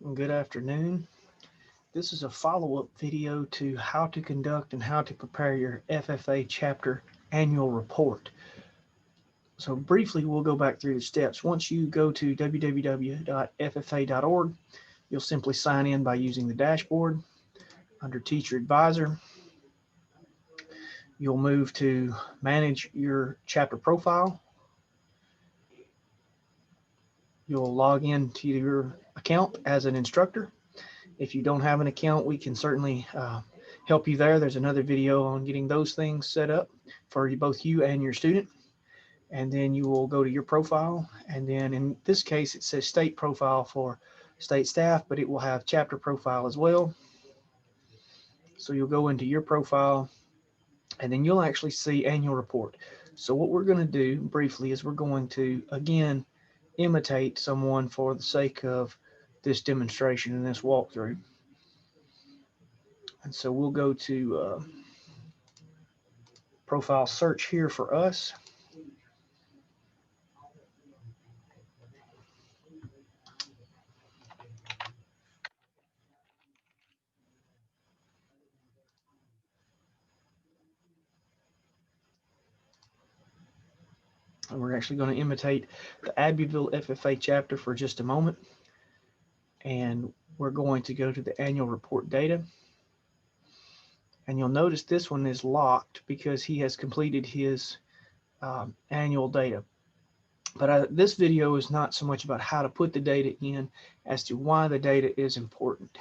Good afternoon. This is a follow-up video to how to conduct and how to prepare your FFA chapter annual report. So briefly, we'll go back through the steps. Once you go to www.ffa.org, you'll simply sign in by using the dashboard. Under Teacher Advisor, you'll move to Manage your chapter profile. You'll log into your account as an instructor. If you don't have an account, we can certainly help you there. There's another video on getting those things set up for both you and your student. And then you will go to your profile. And then in this case, it says state profile for state staff, but it will have chapter profile as well. So you'll go into your profile and then you'll actually see annual report. So what we're going to do briefly is we're going to, again, imitate someone for the sake of this demonstration and this walkthrough. And so we'll go to profile search here for us. And we're actually going to imitate the Abbeville FFA chapter for just a moment. And we're going to go to the annual report data. And you'll notice this one is locked because he has completed his annual data. But this video is not so much about how to put the data in as to why the data is important.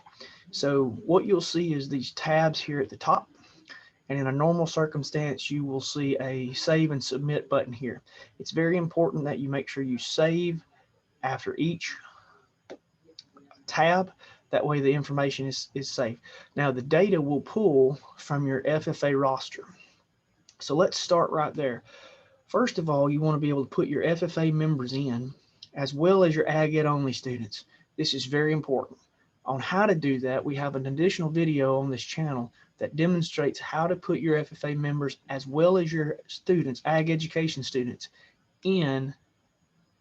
So what you'll see is these tabs here at the top. And in a normal circumstance, you will see a save and submit button here. It's very important that you make sure you save after each tab. That way the information is safe. Now the data will pull from your FFA roster. So let's start right there. First of all, you want to be able to put your FFA members in as well as your Ag Ed only students. This is very important. On how to do that, we have an additional video on this channel that demonstrates how to put your FFA members as well as your students, Ag education students, in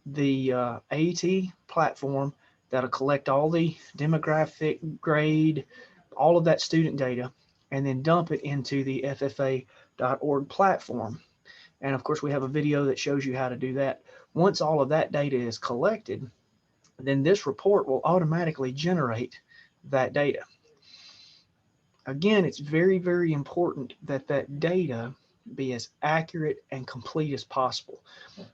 the AET platform that'll collect all the demographic, grade, all of that student data, and then dump it into the FFA.org platform. And of course, we have a video that shows you how to do that. Once all of that data is collected, then this report will automatically generate that data. Again, it's very, very important that that data be as accurate and complete as possible.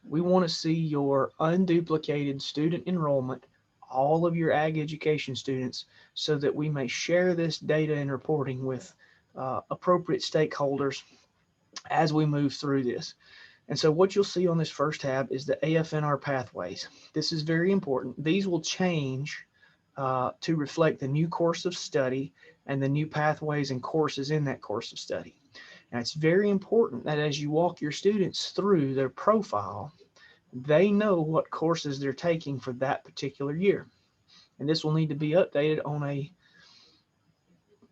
We want to see your unduplicated student enrollment, all of your Ag education students, so that we may share this data and reporting with appropriate stakeholders as we move through this. And so what you'll see on this first tab is the AFNR pathways. This is very important. These will change to reflect the new course of study and the new pathways and courses in that course of study. Now it's very important that as you walk your students through their profile, they know what courses they're taking for that particular year. And this will need to be updated on a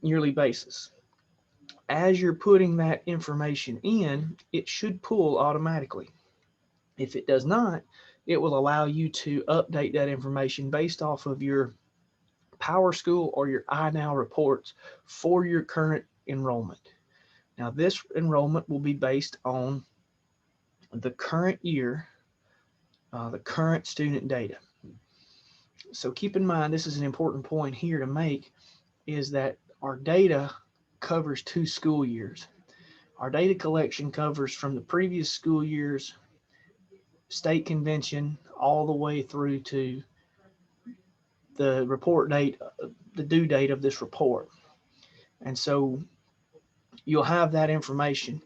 yearly basis. As you're putting that information in, it should pull automatically. If it does not, it will allow you to update that information based off of your PowerSchool or your iNow reports for your current enrollment. Now, this enrollment will be based on the current year, the current student data. So keep in mind, this is an important point here to make, is that our data covers 2 school years. Our data collection covers from the previous school year's state convention all the way through to the report date, the due date of this report. And so you'll have that information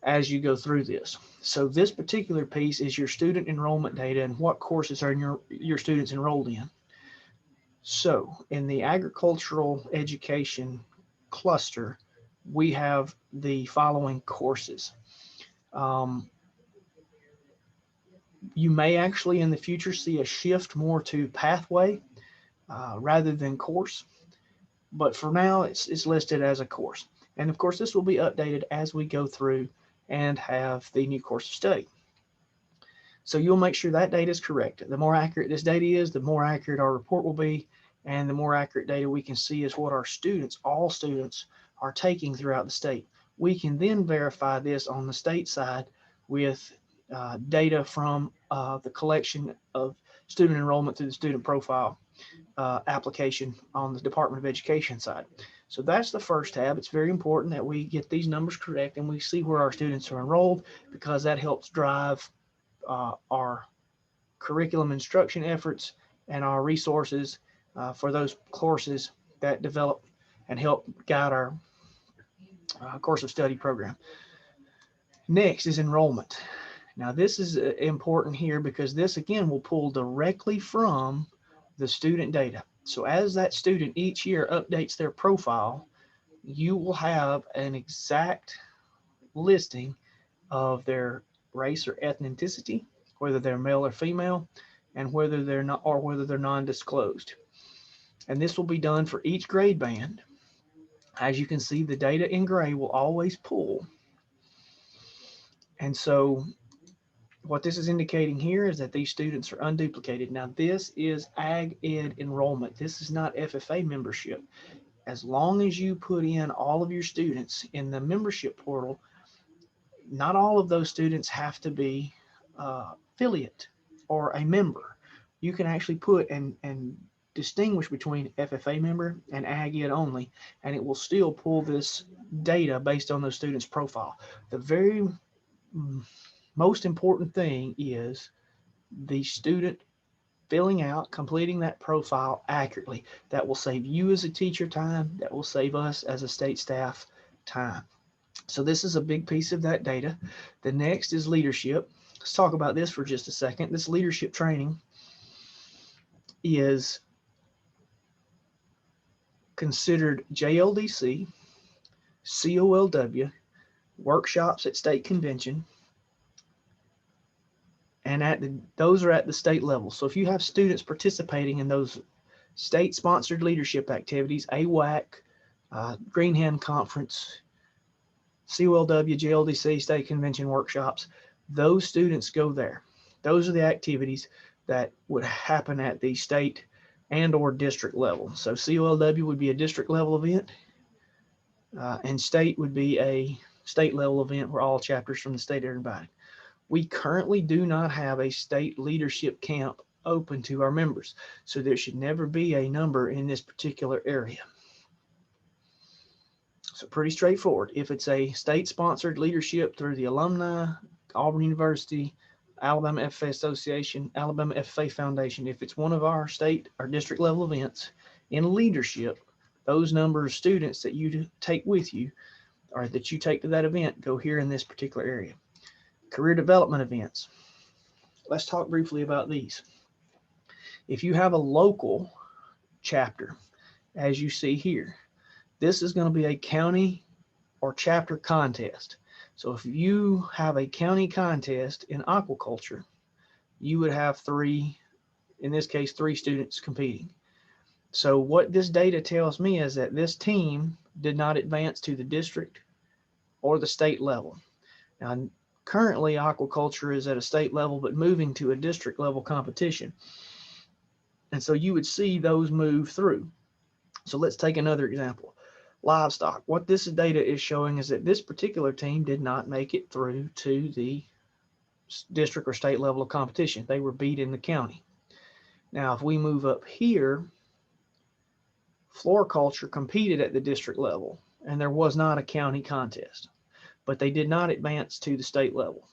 as you go through this. So this particular piece is your student enrollment data and what courses are your students enrolled in. So in the agricultural education cluster, we have the following courses. You may actually in the future see a shift more to pathway rather than course, but for now it's listed as a course. And of course, this will be updated as we go through and have the new course of study. So you'll make sure that data is correct. The more accurate this data is, the more accurate our report will be, And the more accurate data we can see is what our students, all students, are taking throughout the state. We can then verify this on the state side with data from the collection of student enrollment through the student profile application on the Department of Education side. So that's the first tab. It's very important that we get these numbers correct and we see where our students are enrolled, because that helps drive our curriculum instruction efforts and our resources for those courses that develop and help guide our course of study program. Next is enrollment. Now this is important here because this again will pull directly from the student data. So as that student each year updates their profile, you will have an exact listing of their race or ethnicity, whether they're male or female, and whether they're not, or whether they're non-disclosed. And this will be done for each grade band. As you can see, the data in gray will always pull. And so what this is indicating here is that these students are unduplicated. Now this is Ag Ed enrollment. This is not FFA membership. As long as you put in all of your students in the membership portal, not all of those students have to be affiliate or a member. You can actually put and distinguish between FFA member and Ag Ed only, and it will still pull this data based on those students' profile. The very most important thing is the student filling out, completing that profile accurately. That will save you as a teacher time. That will save us as a state staff time. So this is a big piece of that data. The next is leadership. Let's talk about this for just a second. This leadership training is considered JLDC, COLW, workshops at state convention, and those are at the state level. So if you have students participating in those state-sponsored leadership activities, AWAC, Green Hand Conference, COLW, JLDC, state convention workshops, those students go there. Those are the activities that would happen at the state and or district level. So COLW would be a district level event, and state would be a state level event where all chapters from the state are invited. We currently do not have a state leadership camp open to our members, so there should never be a number in this particular area. So pretty straightforward. If it's a state-sponsored leadership through the alumni, Auburn University, Alabama FFA Association, Alabama FFA Foundation, if it's one of our state or district level events in leadership, those number of students that you take with you or that you take to that event go here in this particular area. Career development events. Let's talk briefly about these. If you have a local chapter, as you see here, this is going to be a county or chapter contest. So if you have a county contest in aquaculture, you would have three, in this case, 3 students competing. So what this data tells me is that this team did not advance to the district or the state level. Now, currently aquaculture is at a state level, but moving to a district level competition. And so you would see those move through. So let's take another example. Livestock. What this data is showing is that this particular team did not make it through to the district or state level of competition. They were beat in the county. Now, if we move up here, floriculture competed at the district level, and there was not a county contest, but they did not advance to the state level.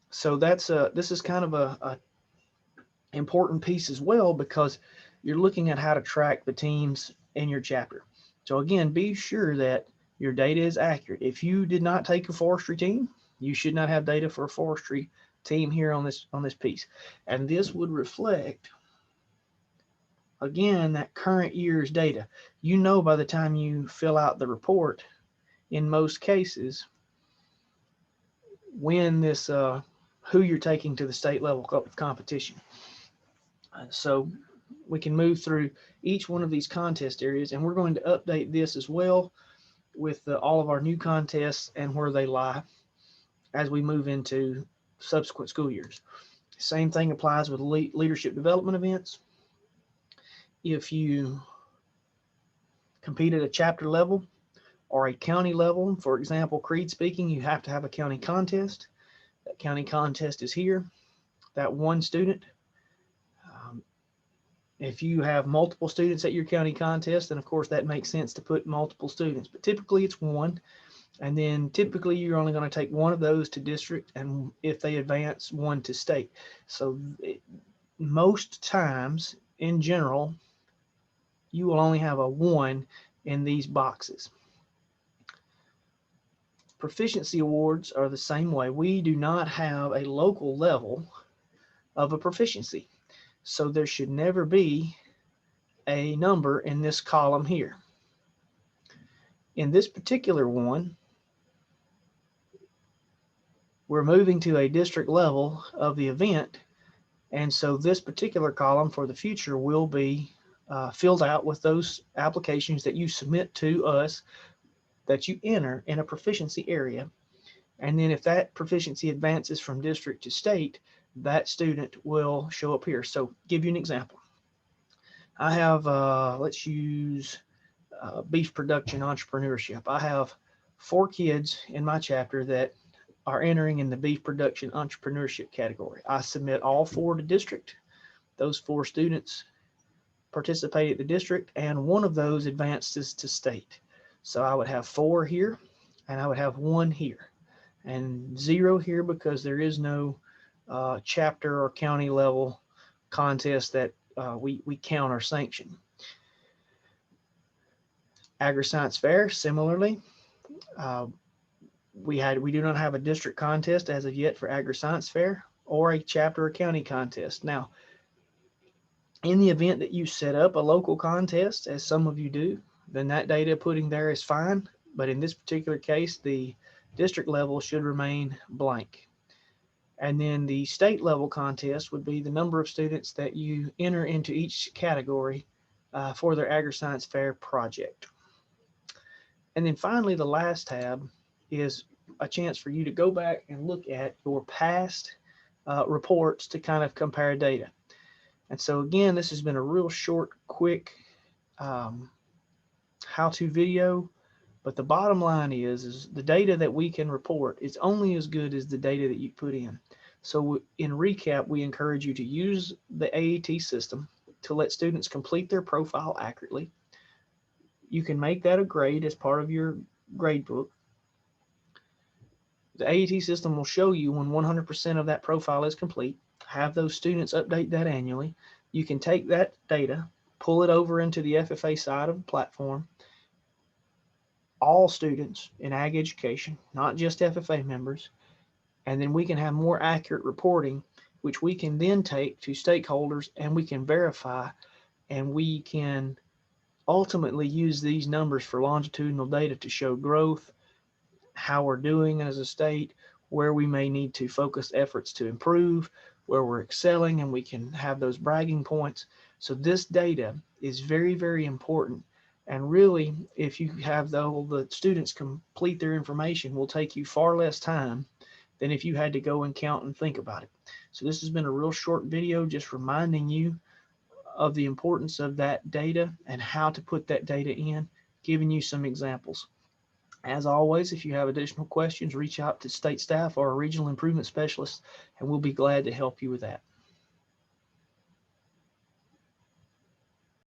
So this is kind of a important piece as well, because you're looking at how to track the teams in your chapter. So again, be sure that your data is accurate. If you did not take a forestry team, you should not have data for a forestry team here on this piece. And this would reflect, again, that current year's data. You know, by the time you fill out the report, in most cases, when this who you're taking to the state level competition. So we can move through each one of these contest areas, and we're going to update this as well with all of our new contests and where they lie as we move into subsequent school years. Same thing applies with leadership development events. if you compete at a chapter level or a county level, for example, Creed speaking, you have to have a county contest. That county contest is here. That one student. If you have multiple students at your county contest, then of course that makes sense to put multiple students, but typically it's one. And then typically you're only going to take one of those to district, and if they advance, one to state. So most times in general, you will only have a 1 in these boxes. Proficiency awards are the same way. We do not have a local level of a proficiency. So there should never be a number in this column here. In this particular one, we're moving to a district level of the event, and so this particular column for the future will be filled out with those applications that you submit to us that you enter in a proficiency area. And then if that proficiency advances from district to state, that student will show up here. So give you an example. I have, let's use beef production entrepreneurship. I have 4 kids in my chapter that are entering in the beef production entrepreneurship category. I submit all 4 to district. Those 4 students participate at the district, and one of those advances to state. So I would have 4 here, and I would have 1 here, and 0 here because there is no chapter or county level contest that we count or sanction. Agri-Science Fair, similarly, we do not have a district contest as of yet for Agri-Science Fair or a chapter or county contest. Now, in the event that you set up a local contest, as some of you do, then that data putting there is fine. But in this particular case, the district level should remain blank. And then the state level contest would be the number of students that you enter into each category for their Agri-Science Fair project. And then finally, the last tab is a chance for you to go back and look at your past reports to kind of compare data. And so again, this has been a real short, quick how-to video, but the bottom line is the data that we can report is only as good as the data that you put in. So in recap, we encourage you to use the AET system to let students complete their profile accurately. You can make that a grade as part of your grade book. The AET system will show you when 100% of that profile is complete. Have those students update that annually. You can take that data, pull it over into the FFA side of the platform. All students in ag education, not just FFA members, and then we can have more accurate reporting, which we can then take to stakeholders and we can verify, and we can ultimately use these numbers for longitudinal data to show growth, how we're doing as a state, where we may need to focus efforts to improve, where we're excelling, and we can have those bragging points. So this data is very, very important. And really, if you have all the students complete their information, will take you far less time than if you had to go and count and think about it. So this has been a real short video just reminding you of the importance of that data and how to put that data in, giving you some examples. As always, if you have additional questions, reach out to state staff or a regional improvement specialist, and we'll be glad to help you with that.